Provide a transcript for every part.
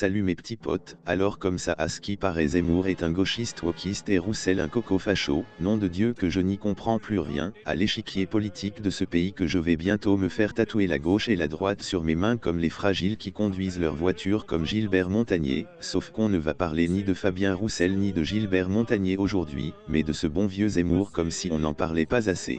Salut mes petits potes, alors comme ça à ce qui paraît Zemmour est un gauchiste wokiste et Roussel un coco facho, nom de Dieu que je n'y comprends plus rien, à l'échiquier politique de ce pays que je vais bientôt me faire tatouer la gauche et la droite sur mes mains comme les fragiles qui conduisent leur voiture comme Gilbert Montagnier, sauf qu'on ne va parler ni de Fabien Roussel ni de Gilbert Montagnier aujourd'hui, mais de ce bon vieux Zemmour comme si on n'en parlait pas assez.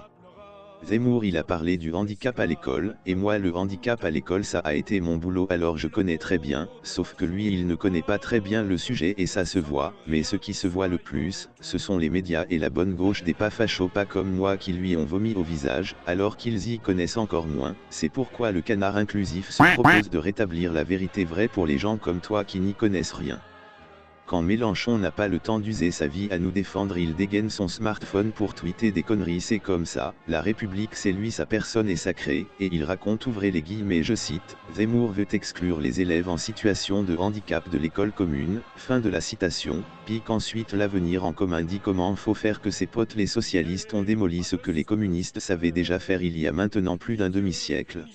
Zemmour il a parlé du handicap à l'école, et moi le handicap à l'école ça a été mon boulot alors je connais très bien, sauf que lui il ne connaît pas très bien le sujet et ça se voit, mais ce qui se voit le plus, ce sont les médias et la bonne gauche des pas fachos pas comme moi qui lui ont vomi au visage, alors qu'ils y connaissent encore moins, c'est pourquoi le canard inclusif se propose de rétablir la vérité vraie pour les gens comme toi qui n'y connaissent rien. Quand Mélenchon n'a pas le temps d'user sa vie à nous défendre, il dégaine son smartphone pour tweeter des conneries, c'est comme ça, la République c'est lui, sa personne est sacrée, et il raconte, ouvrez les guillemets, je cite, Zemmour veut exclure les élèves en situation de handicap de l'école commune, fin de la citation, pique ensuite l'avenir en commun dit comment faut faire que ses potes les socialistes ont démoli ce que les communistes savaient déjà faire il y a maintenant plus d'un demi-siècle.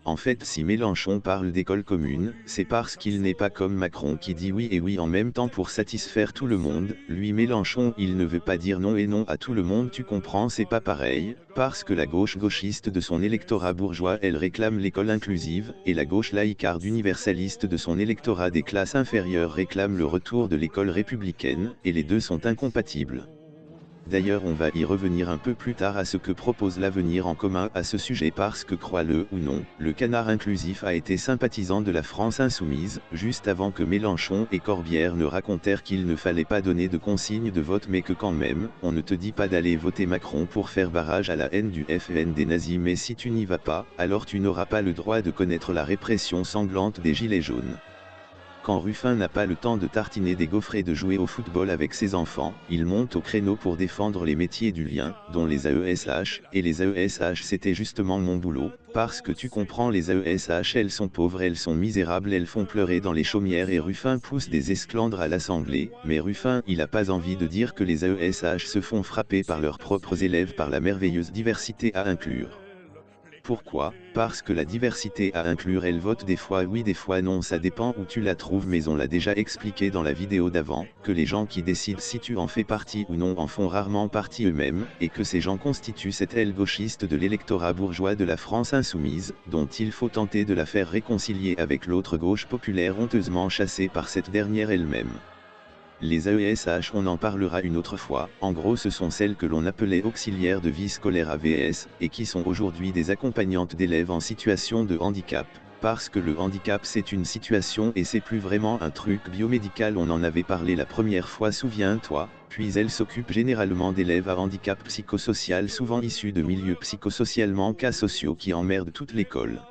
En fait si Mélenchon parle d'école commune, c'est parce qu'il n'est pas comme Macron qui dit oui et oui en même temps pour satisfaire tout le monde, lui Mélenchon il ne veut pas dire non et non à tout le monde, tu comprends, c'est pas pareil, parce que la gauche gauchiste de son électorat bourgeois elle réclame l'école inclusive, et la gauche laïcarde universaliste de son électorat des classes inférieures réclame le retour de l'école républicaine, et les deux sont incompatibles. D'ailleurs on va y revenir un peu plus tard à ce que propose l'avenir en commun à ce sujet parce que crois-le ou non, le canard inclusif a été sympathisant de la France insoumise, juste avant que Mélenchon et Corbière ne racontèrent qu'il ne fallait pas donner de consigne de vote mais que quand même, on ne te dit pas d'aller voter Macron pour faire barrage à la haine du FN des nazis mais si tu n'y vas pas, alors tu n'auras pas le droit de connaître la répression sanglante des gilets jaunes. Quand Ruffin n'a pas le temps de tartiner des gaufres et de jouer au football avec ses enfants, il monte au créneau pour défendre les métiers du lien, dont les AESH, et les AESH c'était justement mon boulot, parce que tu comprends les AESH elles sont pauvres, elles sont misérables, elles font pleurer dans les chaumières et Ruffin pousse des esclandres à l'Assemblée, mais Ruffin il a pas envie de dire que les AESH se font frapper par leurs propres élèves par la merveilleuse diversité à inclure. Pourquoi? Parce que la diversité à inclure elle vote des fois oui des fois non, ça dépend où tu la trouves mais on l'a déjà expliqué dans la vidéo d'avant, que les gens qui décident si tu en fais partie ou non en font rarement partie eux-mêmes, et que ces gens constituent cette aile gauchiste de l'électorat bourgeois de la France insoumise, dont il faut tenter de la faire réconcilier avec l'autre gauche populaire honteusement chassée par cette dernière elle-même. Les AESH on en parlera une autre fois, en gros ce sont celles que l'on appelait auxiliaires de vie scolaire AVS, et qui sont aujourd'hui des accompagnantes d'élèves en situation de handicap, parce que le handicap c'est une situation et c'est plus vraiment un truc biomédical, on en avait parlé la première fois souviens-toi, puis elles s'occupent généralement d'élèves à handicap psychosocial souvent issus de milieux psychosocialement cas sociaux qui emmerdent toute l'école.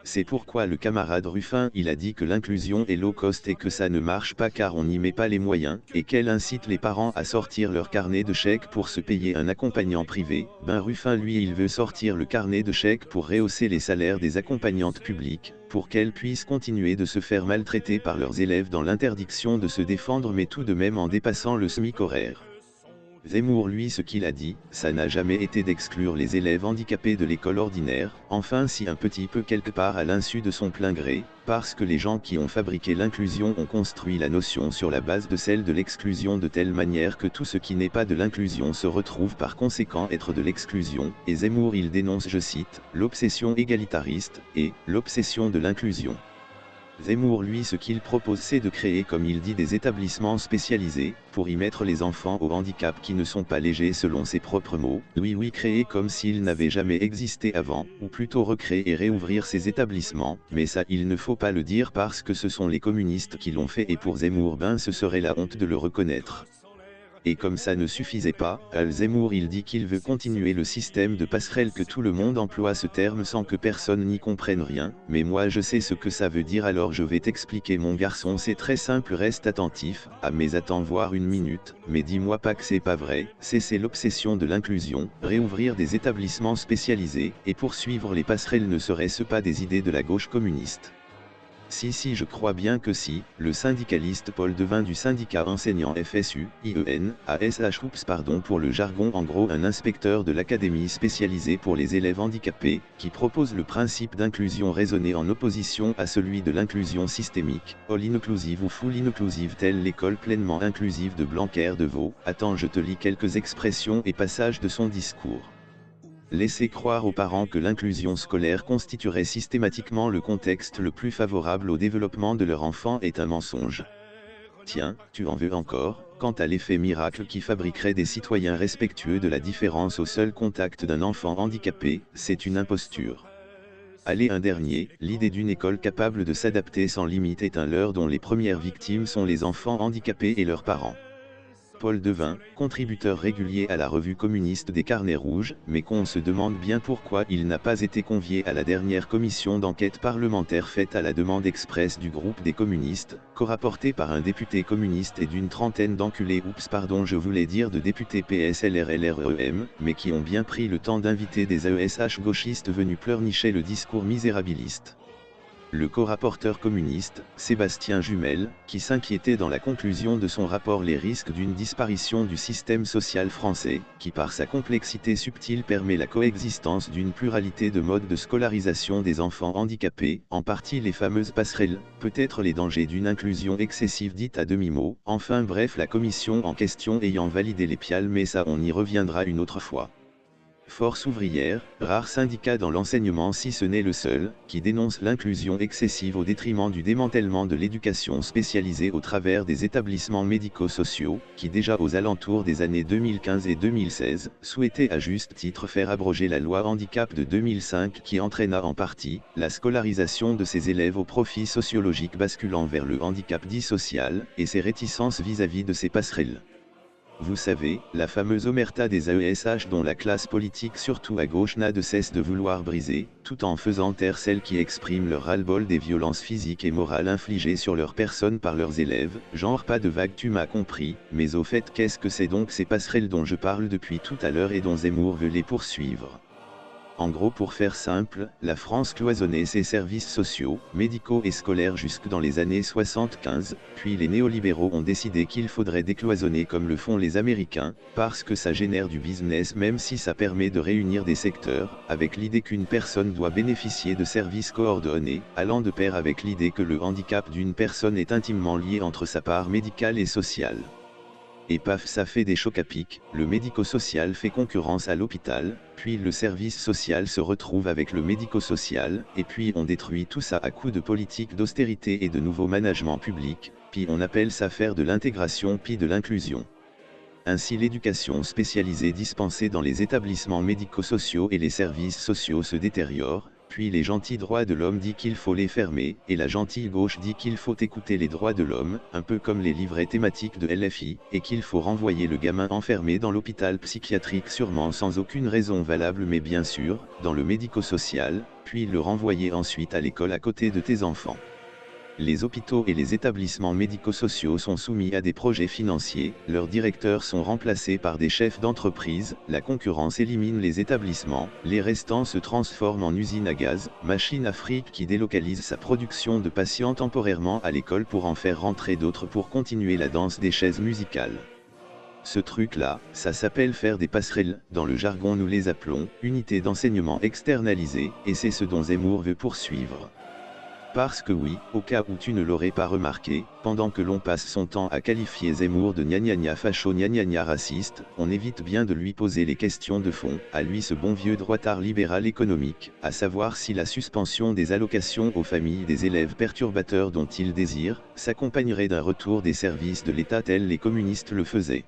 C'est pourquoi le camarade Ruffin il a dit que l'inclusion est low cost et que ça ne marche pas car on n'y met pas les moyens, et qu'elle incite les parents à sortir leur carnet de chèques pour se payer un accompagnant privé. Ben Ruffin lui il veut sortir le carnet de chèques pour rehausser les salaires des accompagnantes publiques, pour qu'elles puissent continuer de se faire maltraiter par leurs élèves dans l'interdiction de se défendre mais tout de même en dépassant le SMIC horaire. Zemmour lui ce qu'il a dit, ça n'a jamais été d'exclure les élèves handicapés de l'école ordinaire, enfin si un petit peu quelque part à l'insu de son plein gré, parce que les gens qui ont fabriqué l'inclusion ont construit la notion sur la base de celle de l'exclusion de telle manière que tout ce qui n'est pas de l'inclusion se retrouve par conséquent être de l'exclusion, et Zemmour il dénonce je cite, l'obsession égalitariste, et l'obsession de l'inclusion. Zemmour lui ce qu'il propose c'est de créer comme il dit des établissements spécialisés, pour y mettre les enfants au handicap qui ne sont pas légers selon ses propres mots, oui créer comme s'ils n'avaient jamais existé avant, ou plutôt recréer et réouvrir ces établissements, mais ça il ne faut pas le dire parce que ce sont les communistes qui l'ont fait et pour Zemmour ben ce serait la honte de le reconnaître. Et comme ça ne suffisait pas, Zemmour il dit qu'il veut continuer le système de passerelle que tout le monde emploie ce terme sans que personne n'y comprenne rien, mais moi je sais ce que ça veut dire alors je vais t'expliquer mon garçon c'est très simple reste attentif, mais attends voir une minute, mais dis-moi pas que c'est pas vrai, c'est l'obsession de l'inclusion, réouvrir des établissements spécialisés, et poursuivre les passerelles ne serait-ce pas des idées de la gauche communiste? Si je crois bien que si, le syndicaliste Paul Devin du syndicat enseignant FSU, IEN, ASH pour le jargon en gros un inspecteur de l'académie spécialisée pour les élèves handicapés, qui propose le principe d'inclusion raisonnée en opposition à celui de l'inclusion systémique, all inclusive ou full inclusive telle l'école pleinement inclusive de Blanquer de Vaux. Attends, je te lis quelques expressions et passages de son discours. Laisser croire aux parents que l'inclusion scolaire constituerait systématiquement le contexte le plus favorable au développement de leur enfant est un mensonge. Tiens, tu en veux encore, quant à l'effet miracle qui fabriquerait des citoyens respectueux de la différence au seul contact d'un enfant handicapé, c'est une imposture. Allez, un dernier, l'idée d'une école capable de s'adapter sans limite est un leurre dont les premières victimes sont les enfants handicapés et leurs parents. Paul Devin, contributeur régulier à la revue communiste des Carnets Rouges, mais qu'on se demande bien pourquoi il n'a pas été convié à la dernière commission d'enquête parlementaire faite à la demande expresse du groupe des communistes, co-rapportée par un député communiste et d'une trentaine d'enculés je voulais dire de députés PSLRLREM, mais qui ont bien pris le temps d'inviter des AESH gauchistes venus pleurnicher le discours misérabiliste. Le co-rapporteur communiste, Sébastien Jumel, qui s'inquiétait dans la conclusion de son rapport les risques d'une disparition du système social français, qui par sa complexité subtile permet la coexistence d'une pluralité de modes de scolarisation des enfants handicapés, en partie les fameuses passerelles, peut-être les dangers d'une inclusion excessive dite à demi-mot, enfin bref la commission en question ayant validé les piales, mais ça on y reviendra une autre fois. Force ouvrière, rare syndicat dans l'enseignement si ce n'est le seul, qui dénonce l'inclusion excessive au détriment du démantèlement de l'éducation spécialisée au travers des établissements médico-sociaux, qui déjà aux alentours des années 2015 et 2016, souhaitait à juste titre faire abroger la loi handicap de 2005 qui entraîna en partie, la scolarisation de ces élèves au profit sociologique basculant vers le handicap dit social, et ses réticences vis-à-vis de ces passerelles. Vous savez, la fameuse omerta des AESH dont la classe politique surtout à gauche n'a de cesse de vouloir briser, tout en faisant taire celles qui expriment leur ras-le-bol des violences physiques et morales infligées sur leur personne par leurs élèves, genre pas de vague tu m'as compris, mais au fait qu'est-ce que c'est donc ces passerelles dont je parle depuis tout à l'heure et dont Zemmour veut les poursuivre? En gros, pour faire simple, la France cloisonnait ses services sociaux, médicaux et scolaires jusque dans les années 75, puis les néolibéraux ont décidé qu'il faudrait décloisonner comme le font les Américains, parce que ça génère du business même si ça permet de réunir des secteurs, avec l'idée qu'une personne doit bénéficier de services coordonnés, allant de pair avec l'idée que le handicap d'une personne est intimement lié entre sa part médicale et sociale. Et paf, ça fait des chocs à pic, le médico-social fait concurrence à l'hôpital, puis le service social se retrouve avec le médico-social, et puis on détruit tout ça à coups de politique d'austérité et de nouveau management public, puis on appelle ça faire de l'intégration puis de l'inclusion. Ainsi l'éducation spécialisée dispensée dans les établissements médico-sociaux et les services sociaux se détériore, puis les gentils droits de l'homme disent qu'il faut les fermer, et la gentille gauche dit qu'il faut écouter les droits de l'homme, un peu comme les livrets thématiques de LFI, et qu'il faut renvoyer le gamin enfermé dans l'hôpital psychiatrique sûrement sans aucune raison valable mais bien sûr, dans le médico-social, puis le renvoyer ensuite à l'école à côté de tes enfants. Les hôpitaux et les établissements médico-sociaux sont soumis à des projets financiers, leurs directeurs sont remplacés par des chefs d'entreprise, la concurrence élimine les établissements, les restants se transforment en usines à gaz, machine à fric qui délocalise sa production de patients temporairement à l'école pour en faire rentrer d'autres pour continuer la danse des chaises musicales. Ce truc-là, ça s'appelle faire des passerelles, dans le jargon nous les appelons, unités d'enseignement externalisées, et c'est ce dont Zemmour veut poursuivre. Parce que oui, au cas où tu ne l'aurais pas remarqué, pendant que l'on passe son temps à qualifier Zemmour de gna facho gna raciste, on évite bien de lui poser les questions de fond, à lui ce bon vieux droitard libéral économique, à savoir si la suspension des allocations aux familles des élèves perturbateurs dont il désire, s'accompagnerait d'un retour des services de l'État tels les communistes le faisaient.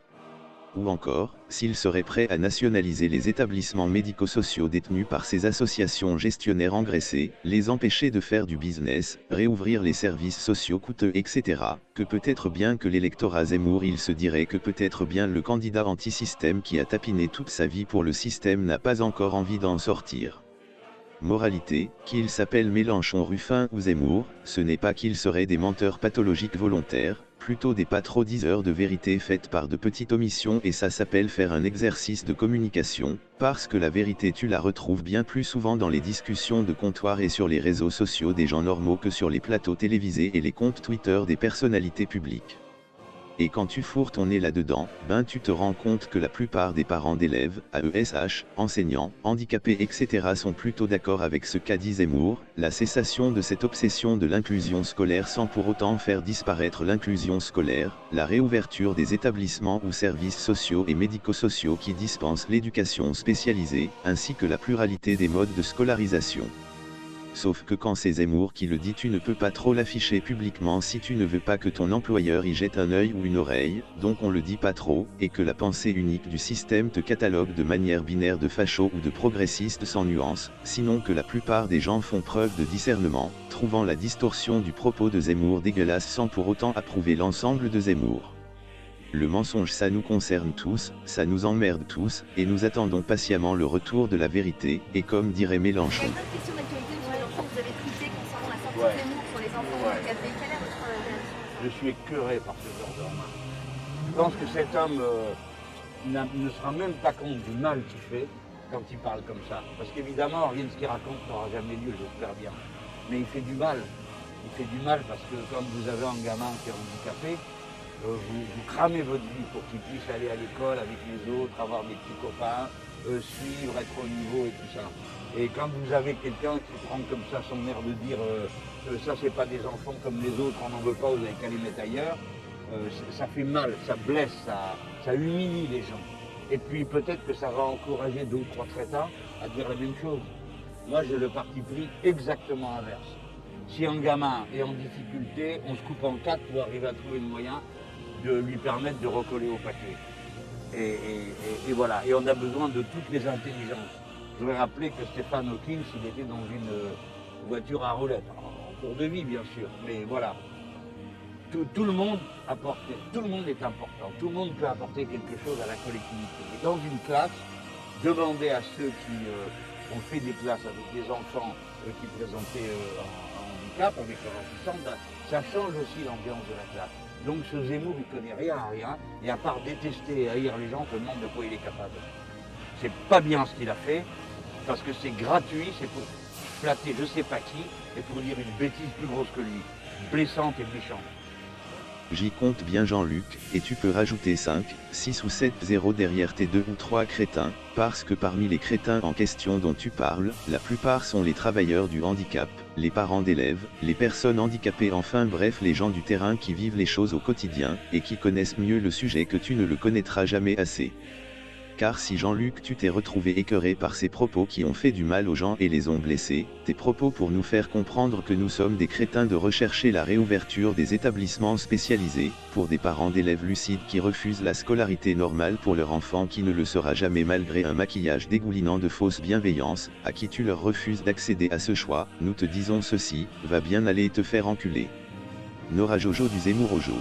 Ou encore, s'il serait prêt à nationaliser les établissements médico-sociaux détenus par ces associations gestionnaires engraissées, les empêcher de faire du business, réouvrir les services sociaux coûteux etc., que peut-être bien que l'électorat Zemmour il se dirait que peut-être bien le candidat anti-système qui a tapiné toute sa vie pour le système n'a pas encore envie d'en sortir. Moralité, qu'il s'appelle Mélenchon, Ruffin ou Zemmour, ce n'est pas qu'ils seraient des menteurs pathologiques volontaires, plutôt des pas trop 10 heures de vérité faites par de petites omissions et ça s'appelle faire un exercice de communication, parce que la vérité tu la retrouves bien plus souvent dans les discussions de comptoir et sur les réseaux sociaux des gens normaux que sur les plateaux télévisés et les comptes Twitter des personnalités publiques. Et quand tu fourres ton nez là-dedans, ben tu te rends compte que la plupart des parents d'élèves, AESH, enseignants, handicapés etc. sont plutôt d'accord avec ce qu'a dit Zemmour, la cessation de cette obsession de l'inclusion scolaire sans pour autant faire disparaître l'inclusion scolaire, la réouverture des établissements ou services sociaux et médico-sociaux qui dispensent l'éducation spécialisée, ainsi que la pluralité des modes de scolarisation. Sauf que quand c'est Zemmour qui le dit tu ne peux pas trop l'afficher publiquement si tu ne veux pas que ton employeur y jette un œil ou une oreille, donc on le dit pas trop, et que la pensée unique du système te catalogue de manière binaire de facho ou de progressiste sans nuance, sinon que la plupart des gens font preuve de discernement, trouvant la distorsion du propos de Zemmour dégueulasse sans pour autant approuver l'ensemble de Zemmour. Le mensonge ça nous concerne tous, ça nous emmerde tous, et nous attendons patiemment le retour de la vérité, et comme dirait Mélenchon. Vous avez tweeté concernant la sortie de Zemmour sur les enfants handicapés. Quelle est votre réaction? Je suis écœuré par ce genre d'homme. Je pense que cet homme ne se rend même pas compte du mal qu'il fait quand il parle comme ça. Parce qu'évidemment, rien de ce qu'il raconte n'aura jamais lieu, j'espère bien. Mais il fait du mal. Il fait du mal parce que quand vous avez un gamin qui est handicapé, vous cramez votre vie pour qu'il puisse aller à l'école avec les autres, avoir des petits copains, suivre, être au niveau et tout ça. Et quand vous avez quelqu'un qui prend comme ça son air de dire ça c'est pas des enfants comme les autres, on n'en veut pas, vous avez qu'à les mettre ailleurs, ça fait mal, ça blesse, ça humilie les gens. Et puis peut-être que ça va encourager 2 ou 3 crétins à dire la même chose. Moi j'ai le parti pris exactement inverse. Si un gamin est en difficulté, on se coupe en 4 pour arriver à trouver le moyen de lui permettre de recoller au paquet. Et voilà, et on a besoin de toutes les intelligences. Je voudrais rappeler que Stephen Hawking, il était dans une voiture à roulettes, en cours de vie bien sûr, mais voilà. Tout le monde apporte, tout le monde est important, tout le monde peut apporter quelque chose à la collectivité. Et dans une classe, demander à ceux qui ont fait des classes avec des enfants qui présentaient un handicap, avec leur assistante, ça change aussi l'ambiance de la classe. Donc ce Zemmour, il ne connaît rien à rien, et à part détester et haïr les gens, on se demande de quoi il est capable. C'est pas bien ce qu'il a fait, parce que c'est gratuit, c'est pour flatter je sais pas qui, et pour dire une bêtise plus grosse que lui, blessante et méchante. J'y compte bien Jean-Luc, et tu peux rajouter 5, 6 ou 7 0 derrière tes 2 ou 3 crétins, parce que parmi les crétins en question dont tu parles, la plupart sont les travailleurs du handicap, les parents d'élèves, les personnes handicapées enfin bref les gens du terrain qui vivent les choses au quotidien, et qui connaissent mieux le sujet que tu ne le connaîtras jamais assez. Car si Jean-Luc tu t'es retrouvé écœuré par ces propos qui ont fait du mal aux gens et les ont blessés, tes propos pour nous faire comprendre que nous sommes des crétins de rechercher la réouverture des établissements spécialisés, pour des parents d'élèves lucides qui refusent la scolarité normale pour leur enfant qui ne le sera jamais malgré un maquillage dégoulinant de fausse bienveillance, à qui tu leur refuses d'accéder à ce choix, nous te disons ceci, va bien aller te faire enculer. Nora Jojo du Zemmour Ojo.